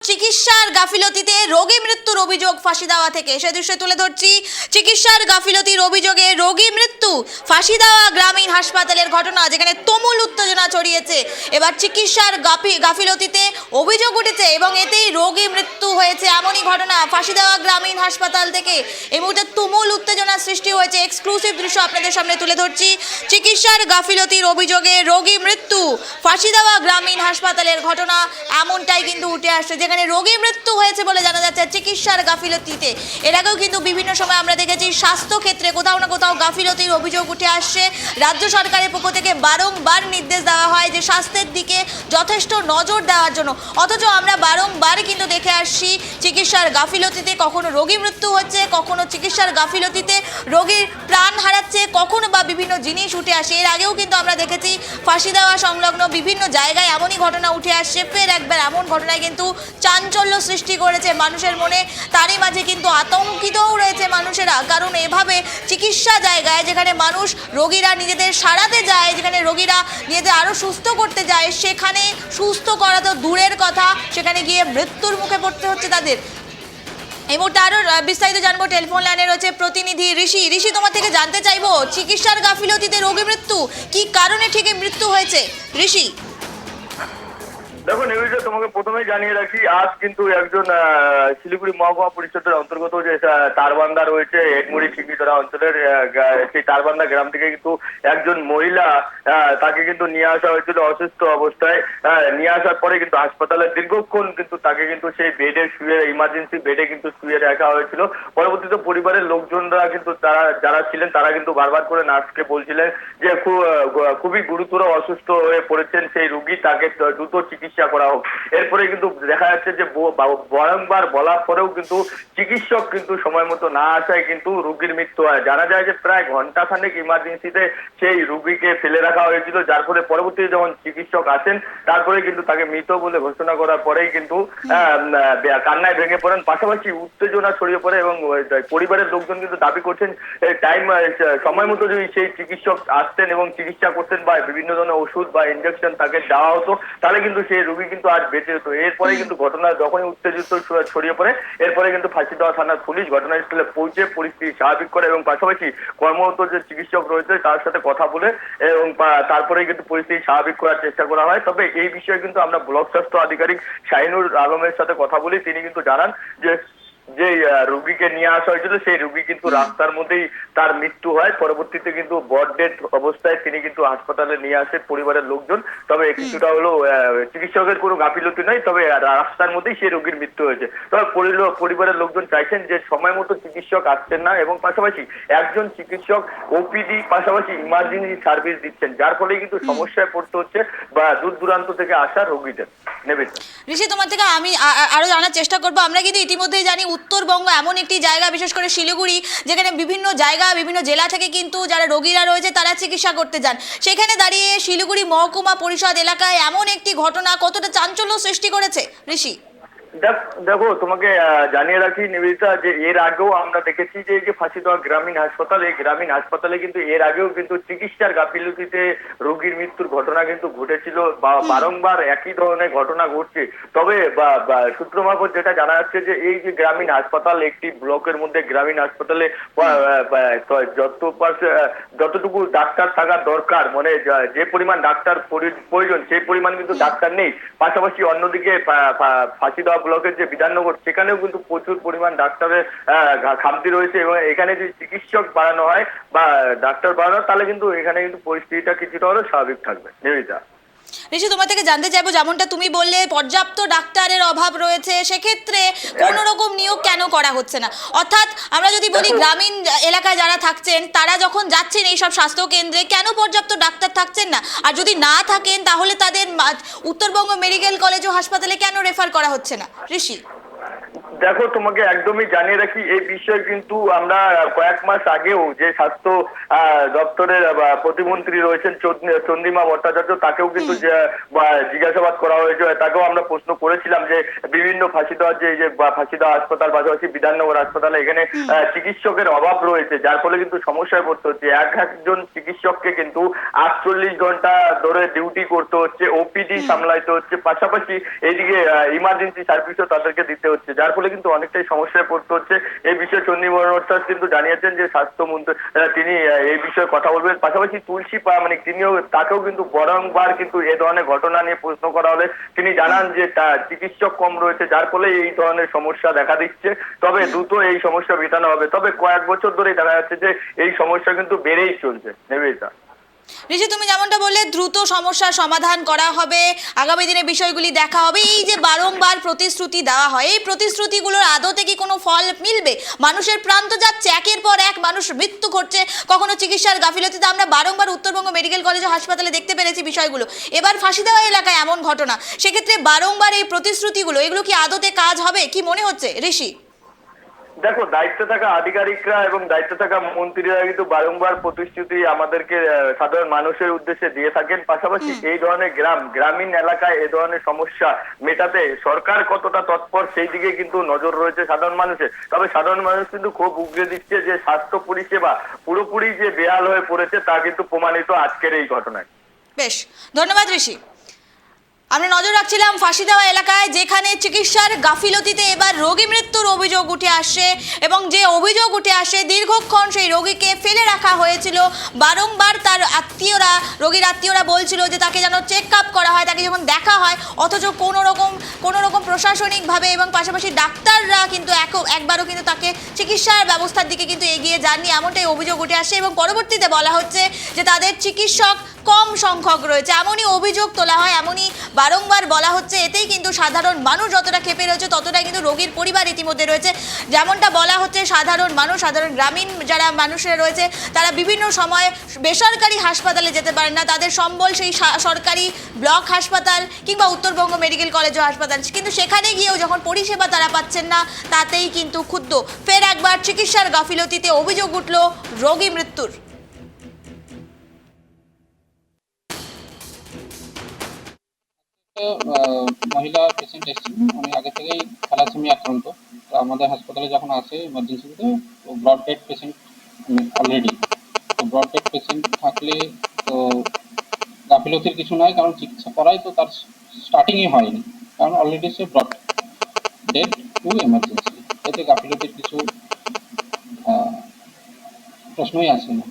চিকিৎসার গাফিলতিতে রোগী মৃত্যুর অভিযোগ ফাঁসি দেওয়া থেকে সে দৃশ্য তুলে ধরছি। চিকিৎসার গাফিলতির অভিযোগে রোগী মৃত্যু, ফাঁসি দেওয়া গ্রামীণ হাসপাতালের ঘটনা যেখানে তুমুল উত্তেজনা ছড়িয়েছে। এবার চিকিৎসার গাফিলতিতে অভিযোগ উঠেছে এবং এতেই রোগী মৃত্যু হয়েছে, এমনই ঘটনা ফাঁসি দেওয়া গ্রামীণ হাসপাতাল থেকে। এই মুহূর্তে তুমুল উত্তেজনা সৃষ্টি হয়েছে। এক্সক্লুসিভ দৃশ্য আপনাদের সামনে তুলে ধরছি। চিকিৎসার গাফিলতির অভিযোগে রোগী মৃত্যু, ফাঁসি দেওয়া গ্রামীণ হাসপাতালের ঘটনা এমনটাই কিন্তু উঠে আসছে, যেখানে রোগী মৃত্যু হয়েছে বলে জানা যাচ্ছে চিকিৎসার গাফিলতিতে। এর আগেও কিন্তু বিভিন্ন সময় আমরা দেখেছি স্বাস্থ্য ক্ষেত্রে কোথাও না কোথাও গাফিলতির অভিযোগ উঠে আসছে। রাজ্য সরকারের পক্ষ থেকে বারংবার নির্দেশ দেওয়া হয় যে স্বাস্থ্যের দিকে যথেষ্ট নজর দেওয়ার জন্য, অথচ আমরা বারংবার কিন্তু দেখে আসছি চিকিৎসার গাফিলতিতে কখনো রোগী মৃত্যু হচ্ছে, কখনো চিকিৎসার গাফিলতিতে রোগীর প্রাণ হারাচ্ছে, কখনো বা বিভিন্ন জিনিস উঠে আসে। এর আগেও কিন্তু আমরা দেখেছি ফাঁসি দেওয়া সংলগ্ন বিভিন্ন জায়গায় এমনই ঘটনা উঠে আসছে। ফের একবার এমন ঘটনায় কিন্তু চাঞ্চল্য সৃষ্টি করেছে মানুষের মনে। তারই মাঝে কিন্তু আতঙ্কিতও রয়েছে মানুষেরা, কারণ এভাবে চিকিৎসা জায়গায় যেখানে মানুষ রোগীরা নিজেদের সারাতে যায়, যেখানে রোগীরা নিজেদের আরও সুস্থ করতে যায়, সেখানে সুস্থ করা তো দূরের কথা, সেখানে গিয়ে মৃত্যুর মুখে পড়তে হচ্ছে তাদের। এই মুহূর্তে আরও বিস্তারিত জানবো, টেলিফোন লাইনে রয়েছে প্রতিনিধি ঋষি। ঋষি, তোমার থেকে জানতে চাইবো চিকিৎসার গাফিলতিতে রোগী মৃত্যু, কি কারণে ঠিক মৃত্যু হয়েছে ঋষি? দেখো নিবেদিতা, তোমাকে প্রথমেই জানিয়ে রাখি, আজ কিন্তু একজন শিলিগুড়ি মহকুমা পরিষদের অন্তর্গত যে তারবান্দা রয়েছে এডমুড়ি চিকিৎসা অঞ্চলের, সেই তারবান্দা গ্রাম থেকে কিন্তু একজন মহিলা, তাকে কিন্তু নিয়ে আসা হয়েছিল অসুস্থ অবস্থায়। নিয়ে আসার পরে কিন্তু হাসপাতালে দীর্ঘক্ষণ কিন্তু তাকে কিন্তু সেই বেডে শুয়ে, ইমার্জেন্সি বেডে কিন্তু শুয়ে রাখা হয়েছিল। পরবর্তীতে পরিবারের লোকজনরা কিন্তু যারা ছিলেন তারা কিন্তু বারবার করে নার্সকে বলছিলেন যে খুবই গুরুতর অসুস্থ হয়ে পড়েছেন সেই রোগী, তাকে দ্রুত চিকিৎসা করা হোক। এরপরে কিন্তু দেখা যাচ্ছে যে বারংবার বলার পরেও কিন্তু চিকিৎসক কিন্তু সময় মতো না আসায় কিন্তু রোগীর মৃত্যু হয়। জানা যায় যে প্রায় ঘন্টাখানেক ইমার্জেন্সিতে সেই রোগীকে ফেলে রাখা হয়েছিল, যার ফলে পরবর্তীতে যখন চিকিৎসক আসেন তারপরে কিন্তু তাকে মৃত বলে ঘোষণা করার পরেই কিন্তু কান্নায় ভেঙে পড়েন। পাশাপাশি উত্তেজনা ছড়িয়ে পড়ে এবং পরিবারের লোকজন কিন্তু দাবি করছেন সময় মতো যদি সেই চিকিৎসক আসতেন এবং চিকিৎসা করতেন বা বিভিন্ন ধরনের ওষুধ বা ইনজেকশন তাকে দেওয়া হতো, তাহলে কিন্তু সেই রোগী কিন্তু আজ বেঁচে যেত। এরপরে কিন্তু ঘটনা যখনই উত্তেজিত ছড়িয়ে পড়ে, এরপরে কিন্তু ফাঁসিদেওয়া থানার পুলিশ ঘটনাস্থলে পৌঁছে পরিস্থিতি স্বাভাবিক করে এবং পাশাপাশি কর্মরত যে চিকিৎসক রয়েছে তার সাথে কথা বলে এবং তারপরে কিন্তু পরিস্থিতি স্বাভাবিক করার চেষ্টা করা হয়। তবে এই বিষয়ে কিন্তু আমরা ব্লক স্বাস্থ্য আধিকারিক শাহিনুর আলমের সাথে কথা বলি। তিনি কিন্তু জানান যে রোগীকে নিয়ে আসা হয়েছিল সেই রোগী কিন্তু রাস্তার মধ্যেই তার মৃত্যু হয়। পরবর্তীতে কিন্তু বড ডেড অবস্থায় তিনি কিন্তু হাসপাতালে নিয়ে আসে পরিবারের লোকজন। তবে কিছুটা হলো চিকিৎসকের কোনো গাফিলতি নয়, তবে রাস্তার মধ্যেই সেই রোগীর মৃত্যু হয়েছে। তবে পরিবারের লোকজন চাইছেন যে সময় মতো চিকিৎসক আসছেন না এবং পাশাপাশি একজন চিকিৎসক ওপিডি পাশাপাশি ইমার্জেন্সি সার্ভিস দিচ্ছেন, যার ফলে কিন্তু সমস্যায় পড়তে হচ্ছে বা দূর দূরান্ত থেকে আসা রোগীদের। ঋষি, তোমার থেকে আমি আরো জানার চেষ্টা করবো। আমরা কিন্তু ইতিমধ্যেই জানি উত্তরবঙ্গ এমন একটি জায়গা, বিশেষ করে শিলিগুড়ি, যেখানে বিভিন্ন জায়গা বিভিন্ন জেলা থেকে কিন্তু যারা রোগীরা রয়েছে তারা চিকিৎসা করতে যান। সেখানে দাঁড়িয়ে শিলিগুড়ি মহকুমা পরিষদ এলাকায় এমন একটি ঘটনা কতটা চাঞ্চল্য সৃষ্টি করেছে ঋষি? দেখো, তোমাকে জানিয়ে রাখি নিবেদিতা, যে এর আগেও আমরা দেখেছি যে এই যে ফাঁসিদেওয়া গ্রামীণ হাসপাতাল, এই গ্রামীণ হাসপাতালে কিন্তু এর আগেও কিন্তু চিকিৎসার গাফিলতিতে রোগীর মৃত্যুর ঘটনা কিন্তু ঘটেছিল বা বারংবার একই ধরনের ঘটনা ঘটছে। তবে সূত্র মারফত যেটা জানা যাচ্ছে যে এই যে গ্রামীণ হাসপাতাল, একটি ব্লকের মধ্যে গ্রামীণ হাসপাতালে যতটুকু ডাক্তার থাকার দরকার, মানে যে পরিমাণ ডাক্তার প্রয়োজন সেই পরিমাণ কিন্তু ডাক্তার নেই। পাশাপাশি অন্যদিকে ফাঁসিদেওয়া ব্লকের যে বিধাননগর, সেখানেও কিন্তু প্রচুর পরিমাণ ডাক্তারের খামতি রয়েছে এবং এখানে যদি চিকিৎসক বাড়ানো হয় বা ডাক্তার বাড়ানো হয় তাহলে কিন্তু এখানে কিন্তু পরিস্থিতিটা কিছুটা হলেও স্বাভাবিক থাকবে। নিবেদিতা, ঋষি, তোমার থেকে জানতে চাইবো, যেমনটা তুমি বললে পর্যাপ্ত ডাক্তারের অভাব রয়েছে, সেক্ষেত্রে কোনো রকম নিয়োগ কেন করা হচ্ছে না? অর্থাৎ আমরা যদি বলি গ্রামীণ এলাকায় যারা থাকছেন তারা যখন যাচ্ছেন এইসব স্বাস্থ্য কেন্দ্রে, কেন পর্যাপ্ত ডাক্তার থাকছেন না? আর যদি না থাকেন তাহলে তাদের উত্তরবঙ্গ মেডিকেল কলেজ ও হাসপাতালে কেন রেফার করা হচ্ছে না ঋষি? দেখো, তোমাকে একদমই জানিয়ে রাখি এই বিষয়ে কিন্তু আমরা কয়েক মাস আগেও যে স্বাস্থ্য দপ্তরের প্রতিমন্ত্রী রয়েছেন চন্দ্রিমা ভট্টাচার্য, তাকেও কিন্তু জিজ্ঞাসাবাদ করা হয়েছে। তাকেও আমরা প্রশ্ন করেছিলাম যে বিভিন্ন ফাঁসি দেওয়ার যে ফাঁসি দেওয়া হাসপাতাল, পাশাপাশি বিধাননগর হাসপাতালে এখানে চিকিৎসকের অভাব রয়েছে, যার ফলে কিন্তু সমস্যায় পড়তে হচ্ছে। একজন চিকিৎসককে কিন্তু 48 ঘন্টা ধরে ডিউটি করতে হচ্ছে, ওপিডি সামলাইতে হচ্ছে, পাশাপাশি এইদিকে ইমার্জেন্সি সার্ভিসও তাদেরকে দিতে হচ্ছে, যার ফলে কিন্তু অনেকটাই সমস্যায় পড়তে হচ্ছে। এই বিষয়ে চন্দ্রিমা ভট্টাচার্য কিন্তু জানিয়েছেন যে স্বাস্থ্যমন্ত্রী তিনি এই বিষয়ে কথা বলবেন। পাশাপাশি তুলসী তিনিও, তাকেও কিন্তু বারংবার কিন্তু এ ধরনের ঘটনা নিয়ে প্রশ্ন করা হলে তিনি জানান যে চিকিৎসক কম রয়েছে, যার ফলে এই ধরনের সমস্যা দেখা দিচ্ছে। তবে দ্রুত এই সমস্যা মেটানো হবে। তবে কয়েক বছর ধরেই দেখা যাচ্ছে যে এই সমস্যা কিন্তু বেড়েই চলছে। নিবেদিতা। ঋষি, তুমি যেমনটা বললে দ্রুত সমস্যার সমাধান করা হবে, আগামী দিনে বিষয়গুলি দেখা হবে। এই যে বারংবার প্রতিশ্রুতি দেওয়া হয়, এই প্রতিশ্রুতিগুলোর আদতে কি কোনো ফল মিলবে? মানুষের প্রাণ তো যাচ্ছে, একের পর এক মানুষ মৃত্যু ঘটছে, কখনো চিকিৎসার গাফিলতিতে আমরা বারংবার উত্তরবঙ্গ মেডিকেল কলেজ ও হাসপাতালে দেখতে পেরেছি বিষয়গুলো। এবার ফাঁসি দেওয়া এলাকায় এমন ঘটনা, সেক্ষেত্রে বারংবার এই প্রতিশ্রুতিগুলো, এগুলো কি আদতে কাজ হবে কি মনে হচ্ছে ঋষি? দেখো, দায়িত্বে থাকা আধিকারিকরা এবং দায়িত্বে থাকা মন্ত্রীরা কিন্তু বারংবার প্রতিশ্রুতি আমাদেরকে সাধারণ মানুষের উদ্দেশ্যে দিয়ে থাকেন। পাশাপাশি এই ধরনের গ্রামীণ এলাকায় এই ধরনের সমস্যা মেটাতে সরকার কতটা তৎপর সেই দিকে কিন্তু নজর রয়েছে সাধারণ মানুষের। তবে সাধারণ মানুষ কিন্তু খুব উগরে দিচ্ছে যে স্বাস্থ্য পরিষেবা পুরোপুরি যে বেহাল হয়ে পড়েছে তা কিন্তু প্রমাণিত আজকের এই ঘটনায়। বেশ, ধন্যবাদ ঋষি। আমরা নজর রাখছিলাম ফাঁসি দেওয়া এলাকায়, যেখানে চিকিৎসার গাফিলতিতে এবার রোগী মৃত্যুর অভিযোগ উঠে আসে, এবং যে অভিযোগ উঠে আসে দীর্ঘক্ষণ সেই রোগীকে ফেলে রাখা হয়েছিল। বারংবার তার আত্মীয়রা, রোগীর আত্মীয়রা বলছিল যে তাকে যেন চেক আপ করা হয়, তাকে যখন দেখা হয়, অথচ কোনো রকম প্রশাসনিকভাবে এবং পাশাপাশি ডাক্তাররা কিন্তু একবারও কিন্তু তাকে চিকিৎসার ব্যবস্থার দিকে কিন্তু এগিয়ে যাননি, এমনটাই অভিযোগ উঠে আসে। এবং পরবর্তীতে বলা হচ্ছে যে তাদের চিকিৎসক কম সংখ্যক রয়েছে, এমনই অভিযোগ তোলা হয়, এমনই বারংবার বলা হচ্ছে। এতেই কিন্তু সাধারণ মানুষ যতটা ক্ষেপে রয়েছে, ততটাই কিন্তু রোগীর পরিবার ইতিমধ্যে রয়েছে। যেমনটা বলা হচ্ছে, সাধারণ গ্রামীণ যারা মানুষরা রয়েছে, তারা বিভিন্ন সময় বেসরকারি হাসপাতালে যেতে পারেন না, তাদের সম্বল সেই সরকারি ব্লক হাসপাতাল কিংবা উত্তরবঙ্গ মেডিকেল কলেজ ও হাসপাতাল। কিন্তু সেখানে গিয়েও যখন পরিষেবা তারা পাচ্ছেন না, তাতেই কিন্তু ক্ষুব্ধ। ফের একবার চিকিৎসার গাফিলতিতে অভিযোগ উঠল রোগী মৃত্যুর। মহিলা পেশেন্ট এসেছিল, উনি আগে থেকেই থ্যালাসেমিয়া আক্রান্ত। তো আমাদের হাসপাতালে যখন আসে ইমার্জেন্সিতে, তো ব্রড ডেড পেশেন্ট অলরেডি। তো ব্রড ডেড পেশেন্ট থাকলে তো গাফিলতির কিছু নয়, কারণ চিকিৎসা করাই তো তার স্টার্টিংই হয়নি, কারণ অলরেডি সে ব্রড ডেড টু এমার্জেন্সি। এতে গাফিলতির কিছু প্রশ্নই আসে না।